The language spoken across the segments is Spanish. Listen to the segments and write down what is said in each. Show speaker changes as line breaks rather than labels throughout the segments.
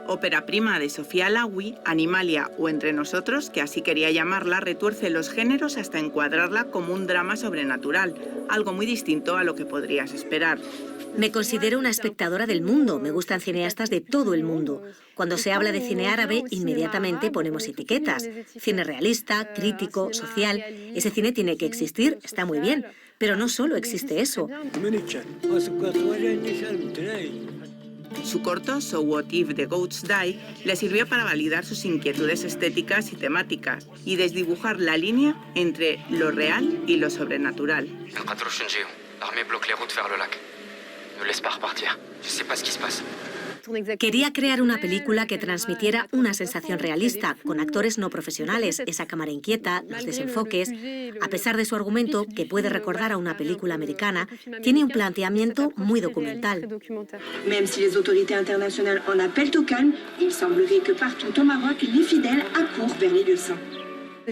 Ópera prima de Sofía Alaoui, Animalia o Entre nosotros, que así quería llamarla, retuerce los géneros hasta encuadrarla como un drama sobrenatural, algo muy distinto a lo que podrías esperar.
Me considero una espectadora del mundo, me gustan cineastas de todo el mundo. Cuando se habla de cine árabe, inmediatamente ponemos etiquetas. Cine realista, crítico, social. Ese cine tiene que existir, está muy bien, pero no solo existe eso.
Su corto, So What If the Goats Die, le sirvió para validar sus inquietudes estéticas y temáticas y desdibujar la línea entre lo real y lo sobrenatural.
Quería crear una película que transmitiera una sensación realista, con actores no profesionales, esa cámara inquieta, los desenfoques. A pesar de su argumento, que puede recordar a una película americana, tiene un planteamiento muy documental.
Même si les autorités internationales en appellent au calme, il semblerait que partout au Maroc, les fidèles accourent vers les lieux saints.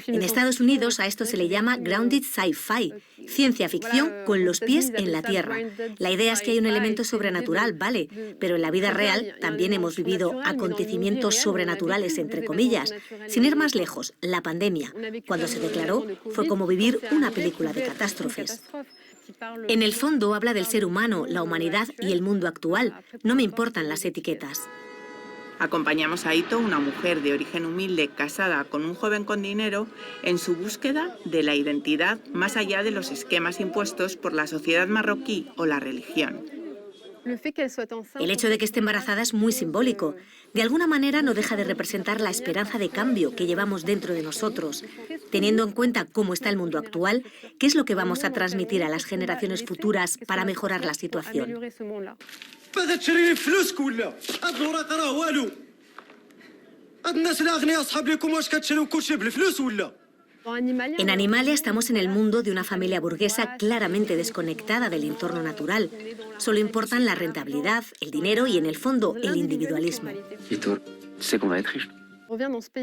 En Estados Unidos a esto se le llama grounded sci-fi, ciencia ficción con los pies en la tierra. La idea es que hay un elemento sobrenatural, vale, pero en la vida real también hemos vivido acontecimientos sobrenaturales, entre comillas. Sin ir más lejos, la pandemia, cuando se declaró, fue como vivir una película de catástrofes. En el fondo habla del ser humano, la humanidad y el mundo actual. No me importan las etiquetas.
Acompañamos a Ito, una mujer de origen humilde casada con un joven con dinero, en su búsqueda de la identidad más allá de los esquemas impuestos por la sociedad marroquí o la religión.
El hecho de que esté embarazada es muy simbólico. De alguna manera no deja de representar la esperanza de cambio que llevamos dentro de nosotros. Teniendo en cuenta cómo está el mundo actual, ¿qué es lo que vamos a transmitir a las generaciones futuras para mejorar la situación? En Animalia estamos en el mundo de una familia burguesa claramente desconectada del entorno natural. Solo importan la rentabilidad, el dinero y, en el fondo, el individualismo.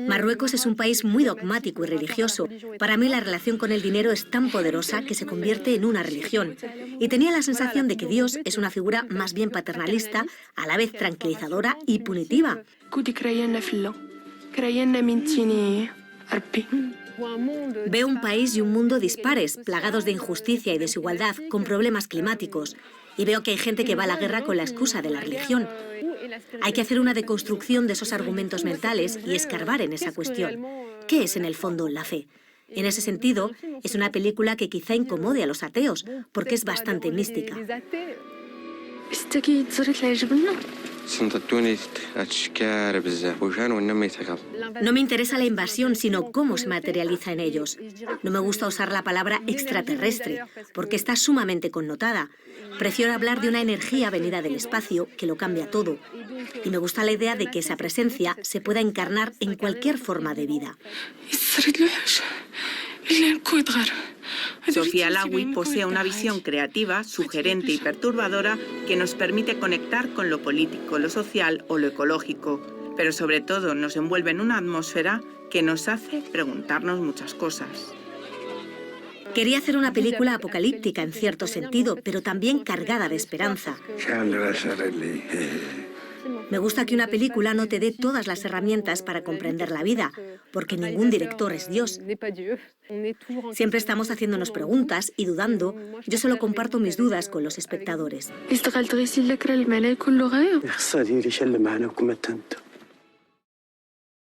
Marruecos es un país muy dogmático y religioso. Para mí la relación con el dinero es tan poderosa que se convierte en una religión. Y tenía la sensación de que Dios es una figura más bien paternalista, a la vez tranquilizadora y punitiva. Veo un país y un mundo dispares, plagados de injusticia y desigualdad, con problemas climáticos. Y veo que hay gente que va a la guerra con la excusa de la religión. Hay que hacer una deconstrucción de esos argumentos mentales y escarbar en esa cuestión. ¿Qué es en el fondo la fe? En ese sentido, es una película que quizá incomode a los ateos, porque es bastante mística. No me interesa la invasión, sino cómo se materializa en ellos. No me gusta usar la palabra extraterrestre, porque está sumamente connotada. Prefiero hablar de una energía venida del espacio que lo cambia todo. Y me gusta la idea de que esa presencia se pueda encarnar en cualquier forma de vida.
Sofía Alaoui posee una visión creativa, sugerente y perturbadora que nos permite conectar con lo político, lo social o lo ecológico, pero sobre todo nos envuelve en una atmósfera que nos hace preguntarnos muchas cosas.
Quería hacer una película apocalíptica en cierto sentido, pero también cargada de esperanza. Me gusta que una película no te dé todas las herramientas para comprender la vida, porque ningún director es Dios. Siempre estamos haciéndonos preguntas y dudando. Yo solo comparto mis dudas con los espectadores.